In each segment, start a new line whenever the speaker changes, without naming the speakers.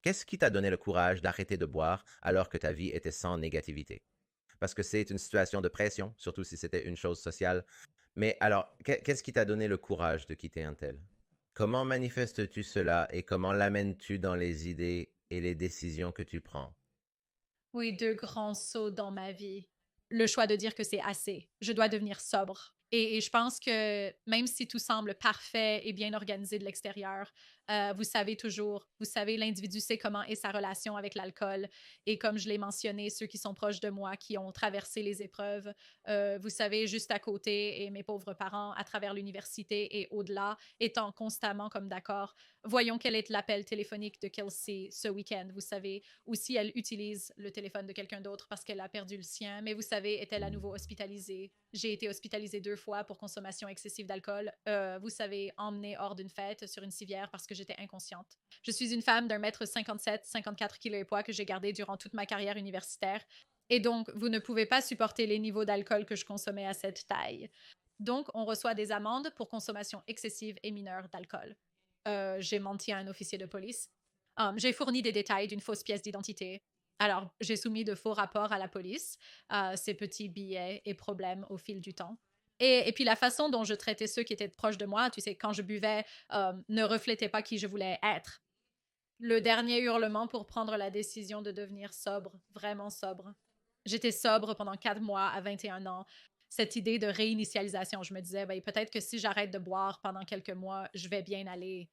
Qu'est-ce qui t'a donné le courage d'arrêter de boire alors que ta vie était sans négativité? Parce que c'est une situation de pression, surtout si c'était une chose sociale. Mais alors, qu'est-ce qui t'a donné le courage de quitter un tel? Comment manifestes-tu cela et comment l'amènes-tu dans les idées et les décisions que tu prends?
Oui, 2 grands sauts dans ma vie. Le choix de dire que c'est assez. Je dois devenir sobre. Et je pense que même si tout semble parfait et bien organisé de l'extérieur, vous savez toujours, vous savez, l'individu sait comment est sa relation avec l'alcool. Et comme je l'ai mentionné, ceux qui sont proches de moi, qui ont traversé les épreuves, vous savez, juste à côté, et mes pauvres parents à travers l'université et au-delà, étant constamment comme d'accord. Voyons quel est l'appel téléphonique de Kelsey ce week-end, vous savez, ou si elle utilise le téléphone de quelqu'un d'autre parce qu'elle a perdu le sien. Mais vous savez, est-elle à nouveau hospitalisée? J'ai été hospitalisée 2 fois pour consommation excessive d'alcool. Vous savez, emmenée hors d'une fête sur une civière parce que j'étais inconsciente. Je suis une femme d'1 m 57, 54 kilos et poids que j'ai gardé durant toute ma carrière universitaire. Et donc, vous ne pouvez pas supporter les niveaux d'alcool que je consommais à cette taille. Donc, on reçoit des amendes pour consommation excessive et mineure d'alcool. J'ai menti à un officier de police. J'ai fourni des détails d'une fausse pièce d'identité. Alors, j'ai soumis de faux rapports à la police, ces petits billets et problèmes au fil du temps. Et puis la façon dont je traitais ceux qui étaient proches de moi, tu sais, quand je buvais, ne reflétait pas qui je voulais être. Le dernier hurlement pour prendre la décision de devenir sobre, vraiment sobre. J'étais sobre pendant 4 mois à 21 ans. Cette idée de réinitialisation, je me disais, ben, peut-être que si j'arrête de boire pendant quelques mois, je vais bien aller.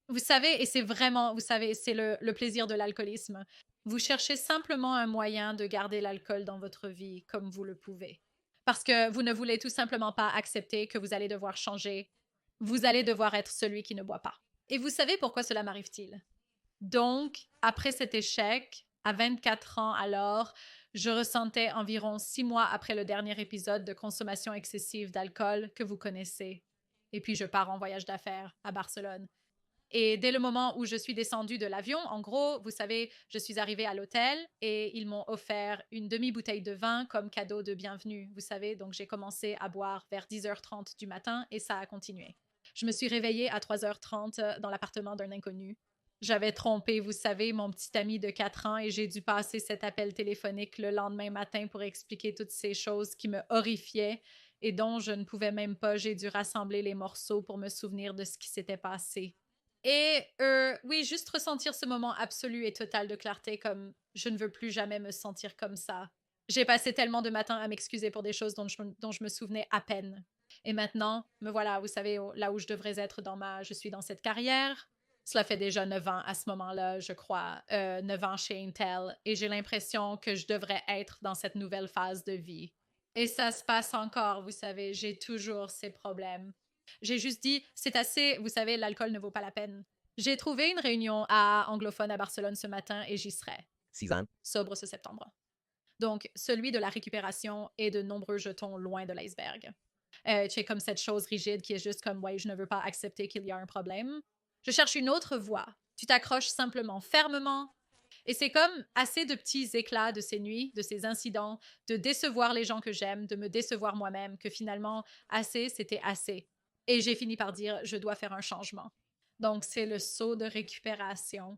Vous savez, et c'est vraiment, vous savez, c'est le plaisir de l'alcoolisme. Vous cherchez simplement un moyen de garder l'alcool dans votre vie comme vous le pouvez. Parce que vous ne voulez tout simplement pas accepter que vous allez devoir changer. Vous allez devoir être celui qui ne boit pas. Et vous savez pourquoi cela m'arrive-t-il? Donc, après cet échec, à 24 ans alors, je ressentais environ 6 mois après le dernier épisode de consommation excessive d'alcool que vous connaissez. Et puis je pars en voyage d'affaires à Barcelone. Et dès le moment où je suis descendue de l'avion, en gros, vous savez, je suis arrivée à l'hôtel et ils m'ont offert une demi-bouteille de vin comme cadeau de bienvenue, vous savez. Donc j'ai commencé à boire vers 10h30 du matin et ça a continué. Je me suis réveillée à 3h30 dans l'appartement d'un inconnu. J'avais trompé, vous savez, mon petit ami de 4 ans et j'ai dû passer cet appel téléphonique le lendemain matin pour expliquer toutes ces choses qui me horrifiaient et dont je ne pouvais même pas. J'ai dû rassembler les morceaux pour me souvenir de ce qui s'était passé. Et oui, juste ressentir ce moment absolu et total de clarté comme je ne veux plus jamais me sentir comme ça. J'ai passé tellement de matins à m'excuser pour des choses dont je me souvenais à peine. Et maintenant, me voilà, vous savez, là où je devrais être dans ma... Je suis dans cette carrière. Cela fait déjà 9 ans à ce moment-là, je crois, 9 ans chez Intel. Et j'ai l'impression que je devrais être dans cette nouvelle phase de vie. Et ça se passe encore, vous savez, j'ai toujours ces problèmes. J'ai juste dit, c'est assez, vous savez, l'alcool ne vaut pas la peine. J'ai trouvé une réunion à anglophone à Barcelone ce matin et j'y serai,
6 ans.
sobre ce septembre. Donc, celui de la récupération et de nombreux jetons loin de l'iceberg. Tu es comme cette chose rigide qui est juste comme, ouais, je ne veux pas accepter qu'il y a un problème. Je cherche une autre voie. Tu t'accroches simplement fermement. Et c'est comme assez de petits éclats de ces nuits, de ces incidents, de décevoir les gens que j'aime, de me décevoir moi-même, que finalement, assez, c'était assez. Et j'ai fini par dire, je dois faire un changement. Donc, c'est le saut de récupération.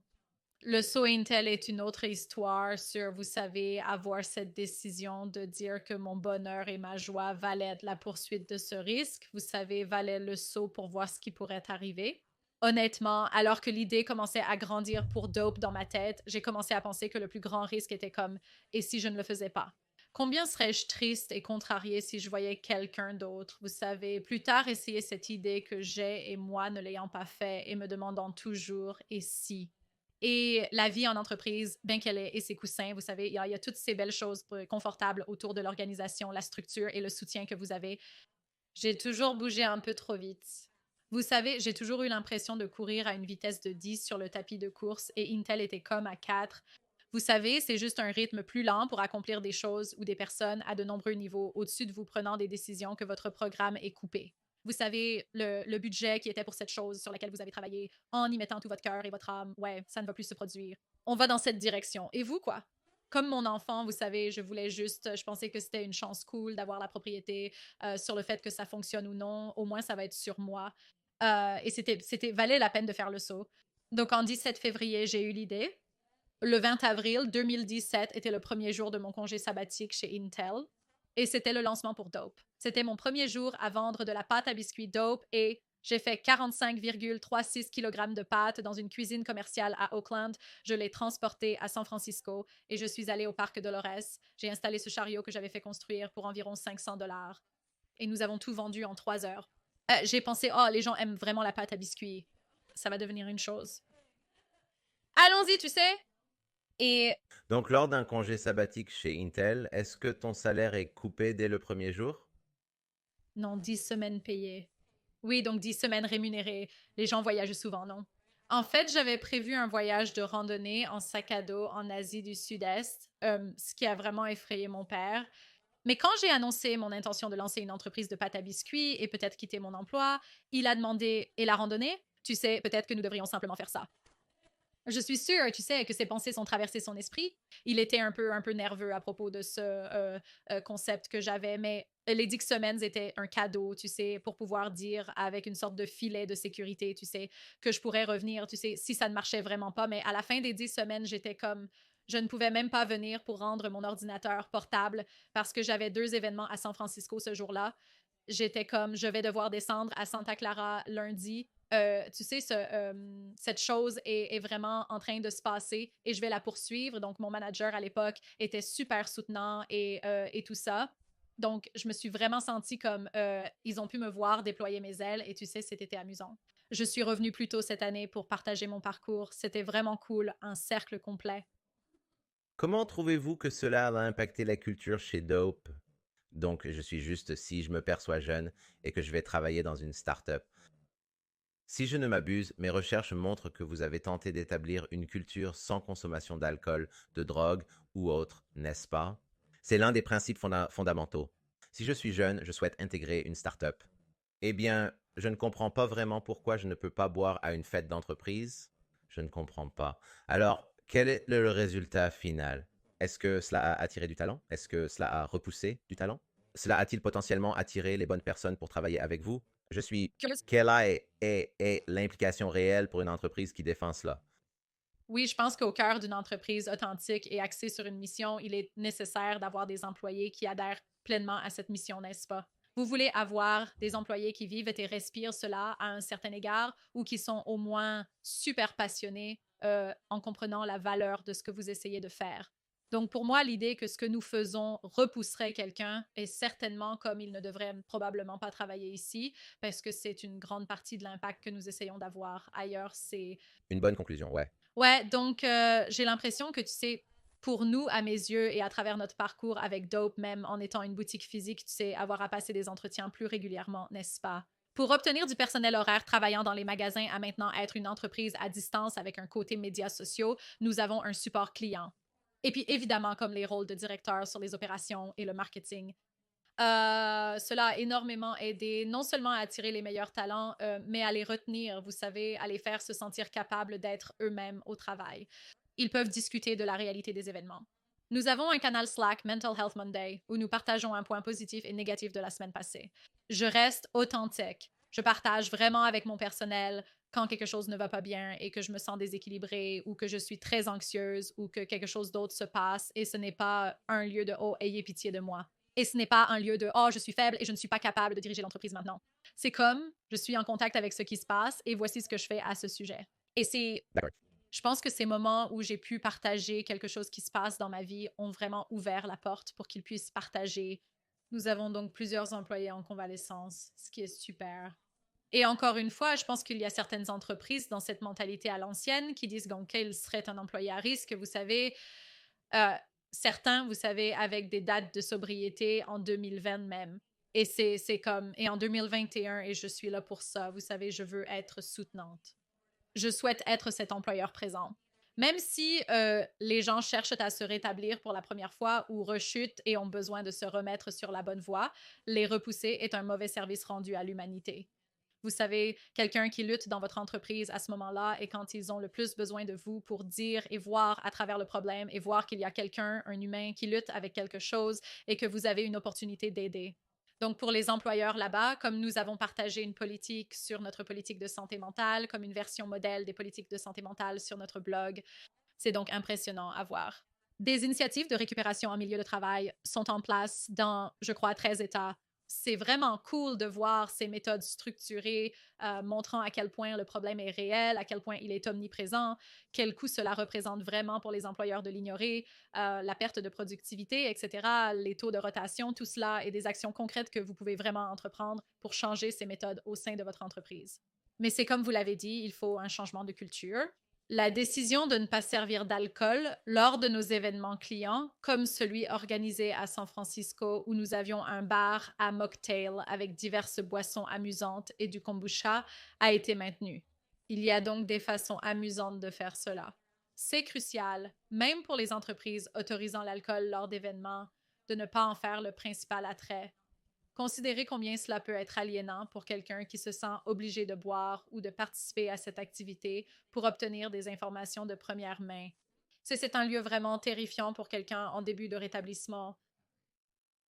Le saut Intel est une autre histoire sur, vous savez, avoir cette décision de dire que mon bonheur et ma joie valaient la poursuite de ce risque. Vous savez, valaient le saut pour voir ce qui pourrait arriver. Honnêtement, alors que l'idée commençait à grandir pour Dope dans ma tête, j'ai commencé à penser que le plus grand risque était comme et si je ne le faisais pas? Combien serais-je triste et contrariée si je voyais quelqu'un d'autre, vous savez, plus tard essayer cette idée que j'ai et moi ne l'ayant pas fait et me demandant toujours et si? Et la vie en entreprise, bien qu'elle ait ses coussins, vous savez, il y a toutes ces belles choses confortables autour de l'organisation, la structure et le soutien que vous avez. J'ai toujours bougé un peu trop vite. Vous savez, j'ai toujours eu l'impression de courir à une vitesse de 10 sur le tapis de course et Intel était comme à 4. Vous savez, c'est juste un rythme plus lent pour accomplir des choses ou des personnes à de nombreux niveaux au-dessus de vous prenant des décisions que votre programme est coupé. Vous savez, le budget qui était pour cette chose sur laquelle vous avez travaillé, en y mettant tout votre cœur et votre âme, ouais, ça ne va plus se produire. On va dans cette direction. Et vous, quoi? Comme mon enfant, vous savez, je voulais juste, je pensais que c'était une chance cool d'avoir la propriété, sur le fait que ça fonctionne ou non. Au moins, ça va être sur moi. Et valait la peine de faire le saut. Donc, en 17 février, j'ai eu l'idée. Le 20 avril 2017 était le premier jour de mon congé sabbatique chez Intel et c'était le lancement pour Dope. C'était mon premier jour à vendre de la pâte à biscuits Dope et j'ai fait 45,36 kg de pâte dans une cuisine commerciale à Oakland. Je l'ai transportée à San Francisco et je suis allée au parc Dolores. J'ai installé ce chariot que j'avais fait construire pour environ 500 $ et nous avons tout vendu en 3 heures. J'ai pensé, oh, les gens aiment vraiment la pâte à biscuits. Ça va devenir une chose. Allons-y, tu sais. Et
Donc, lors d'un congé sabbatique chez Intel, est-ce que ton salaire est coupé dès le premier jour?
non, 10 semaines payées. Oui, donc 10 semaines rémunérées. Les gens voyagent souvent, non? En fait, j'avais prévu un voyage de randonnée en sac à dos en Asie du Sud-Est, ce qui a vraiment effrayé mon père. Mais quand j'ai annoncé mon intention de lancer une entreprise de pâte à biscuits et peut-être quitter mon emploi, il a demandé: et la randonnée? Tu sais, peut-être que nous devrions simplement faire ça. Je suis sûre, tu sais, que ces pensées sont traversées son esprit. Il était un peu nerveux à propos de ce concept que j'avais, mais les 10 semaines étaient un cadeau, tu sais, pour pouvoir dire avec une sorte de filet de sécurité, tu sais, que je pourrais revenir, tu sais, si ça ne marchait vraiment pas. Mais à la fin des 10 semaines, j'étais comme, je ne pouvais même pas venir pour rendre mon ordinateur portable parce que j'avais 2 événements à San Francisco ce jour-là. J'étais comme, je vais devoir descendre à Santa Clara lundi. Tu sais, cette chose est vraiment en train de se passer et je vais la poursuivre. Donc, mon manager à l'époque était super soutenant et tout ça. Donc, je me suis vraiment sentie comme ils ont pu me voir déployer mes ailes et tu sais, c'était amusant. Je suis revenue plus tôt cette année pour partager mon parcours. C'était vraiment cool, un cercle complet.
Comment trouvez-vous que cela va impacter la culture chez Dope? Donc, je suis juste si je me perçois jeune et que je vais travailler dans une start-up. Si je ne m'abuse, mes recherches montrent que vous avez tenté d'établir une culture sans consommation d'alcool, de drogue ou autre, n'est-ce pas? C'est l'un des principes fondamentaux. Si je suis jeune, je souhaite intégrer une start-up. Eh bien, je ne comprends pas vraiment pourquoi je ne peux pas boire à une fête d'entreprise. Je ne comprends pas. Alors, quel est le résultat final? Est-ce que cela a attiré du talent? Est-ce que cela a repoussé du talent? Cela a-t-il potentiellement attiré les bonnes personnes pour travailler avec vous? Je suis... Quelle est l'implication réelle pour une entreprise qui défend cela?
Oui, je pense qu'au cœur d'une entreprise authentique et axée sur une mission, il est nécessaire d'avoir des employés qui adhèrent pleinement à cette mission, n'est-ce pas? Vous voulez avoir des employés qui vivent et respirent cela à un certain égard ou qui sont au moins super passionnés en comprenant la valeur de ce que vous essayez de faire. Donc pour moi, l'idée que ce que nous faisons repousserait quelqu'un est certainement comme il ne devrait probablement pas travailler ici parce que c'est une grande partie de l'impact que nous essayons d'avoir ailleurs. C'est
Une bonne conclusion, ouais.
Ouais, donc j'ai l'impression que, tu sais, pour nous, à mes yeux, et à travers notre parcours avec Dope, même en étant une boutique physique, tu sais, avoir à passer des entretiens plus régulièrement, n'est-ce pas? Pour obtenir du personnel horaire travaillant dans les magasins à maintenant être une entreprise à distance avec un côté médias sociaux, nous avons un support client. Et puis évidemment, comme les rôles de directeur sur les opérations et le marketing. Cela a énormément aidé, non seulement à attirer les meilleurs talents, mais à les retenir, vous savez, à les faire se sentir capables d'être eux-mêmes au travail. Ils peuvent discuter de la réalité des événements. Nous avons un canal Slack Mental Health Monday où nous partageons un point positif et négatif de la semaine passée. Je reste authentique. Je partage vraiment avec mon personnel quand quelque chose ne va pas bien et que je me sens déséquilibrée ou que je suis très anxieuse ou que quelque chose d'autre se passe et ce n'est pas un lieu de oh, ayez pitié de moi. Et ce n'est pas un lieu de oh, je suis faible et je ne suis pas capable de diriger l'entreprise maintenant. C'est comme je suis en contact avec ce qui se passe et voici ce que je fais à ce sujet. Et c'est
D'accord.
je pense que ces moments où j'ai pu partager quelque chose qui se passe dans ma vie ont vraiment ouvert la porte pour qu'ils puissent partager. Nous avons donc plusieurs employés en convalescence, ce qui est super. Et encore une fois, je pense qu'il y a certaines entreprises dans cette mentalité à l'ancienne qui disent donc qu'ils seraient un employé à risque, vous savez. Euh, Certains, vous savez, avec des dates de sobriété en 2020 même. Et c'est comme, et en 2021, et je suis là pour ça, vous savez, je veux être soutenante. Je souhaite être cet employeur présent. Même si les gens cherchent à se rétablir pour la première fois ou rechutent et ont besoin de se remettre sur la bonne voie, les repousser est un mauvais service rendu à l'humanité. Vous savez, quelqu'un qui lutte dans votre entreprise à ce moment-là et quand ils ont le plus besoin de vous pour dire et voir à travers le problème et voir qu'il y a quelqu'un, un humain qui lutte avec quelque chose et que vous avez une opportunité d'aider. Donc, pour les employeurs là-bas, comme nous avons partagé une politique sur notre politique de santé mentale, comme une version modèle des politiques de santé mentale sur notre blog, C'est donc impressionnant à voir. Des initiatives de récupération en milieu de travail sont en place dans, je crois, 13 États. C'est vraiment cool de voir ces méthodes structurées montrant à quel point le problème est réel, à quel point il est omniprésent, quel coût cela représente vraiment pour les employeurs de l'ignorer, la perte de productivité, etc., les taux de rotation, tout cela est des actions concrètes que vous pouvez vraiment entreprendre pour changer ces méthodes au sein de votre entreprise. Mais c'est comme vous l'avez dit, il faut un changement de culture. La décision de ne pas servir d'alcool lors de nos événements clients, comme celui organisé à San Francisco où nous avions un bar à mocktail avec diverses boissons amusantes et du kombucha, a été maintenue. Il y a donc des façons amusantes de faire cela. C'est crucial, même pour les entreprises autorisant l'alcool lors d'événements, de ne pas en faire le principal attrait. Considérez combien cela peut être aliénant pour quelqu'un qui se sent obligé de boire ou de participer à cette activité pour obtenir des informations de première main. C'est un lieu vraiment terrifiant pour quelqu'un en début de rétablissement.